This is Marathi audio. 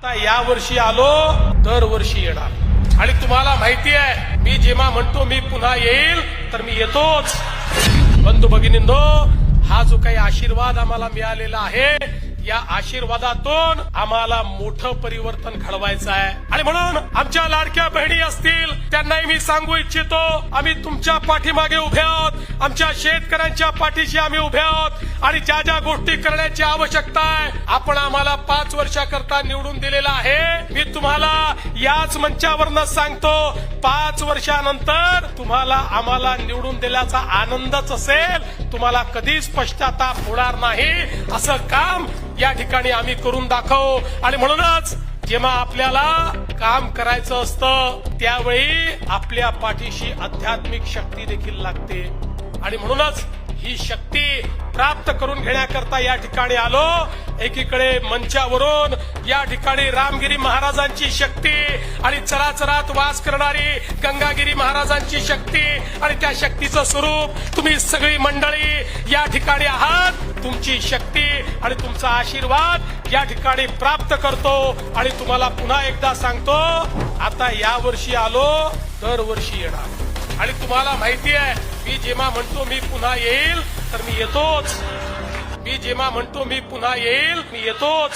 आता या वर्षी आलो दरवर्षी येणार आणि तुम्हाला माहिती आहे मी जेव्हा म्हणतो मी पुन्हा येईल तर मी येतोच. बंधू भगिनींनो, हा जो काही आशीर्वाद आम्हाला मिळालेला आहे या आशीर्वादातून आम्हाला मोठं परिवर्तन घडवायचं आहे आणि म्हणून आमच्या लाडक्या बहिणी असतील त्यांनाही मी सांगू इच्छितो, आम्ही तुमच्या पाठीमागे उभे आहोत, आमच्या शेतकऱ्यांच्या पाठीशी आम्ही उभे आहोत आणि ज्या ज्या गोष्टी करण्याची आवश्यकता आहे आपण आम्हाला 5 वर्षाकरता निवडून दिलेला आहे. मी तुम्हाला याच मंचावरनं सांगतो 5 वर्षानंतर तुम्हाला आम्हाला निवडून दिल्याचा आनंदच असेल, तुम्हाला कधीच पश्चाताप होणार नाही. असं काम या ठिकाणी आम्ही करून दाखवू आणि म्हणूनच जेव्हा आपल्याला काम करायचं असतं त्यावेळी आपल्या पाठीशी आध्यात्मिक शक्ती देखील लागते आणि म्हणूनच ही शक्ती प्राप्त करून घेण्याकरता या ठिकाणी आलो. एकीकडे मंचावरून या ठिकाणी रामगिरी महाराजांची शक्ती आणि चराचरात वास करणारी गंगागिरी महाराजांची शक्ती आणि त्या शक्तीचं स्वरूप तुम्ही सगळी मंडळी या ठिकाणी आहात. तुमची शक्ती आणि तुमचा आशीर्वाद या ठिकाणी प्राप्त करतो आणि तुम्हाला पुन्हा एकदा सांगतो, आता या वर्षी आलो दरवर्षी येणार आणि तुम्हाला माहिती आहे मी जेव्हा म्हणतो मी पुन्हा येईल तर मी येतोच. मी जेव्हा म्हणतो मी पुन्हा येईल मी येतोच.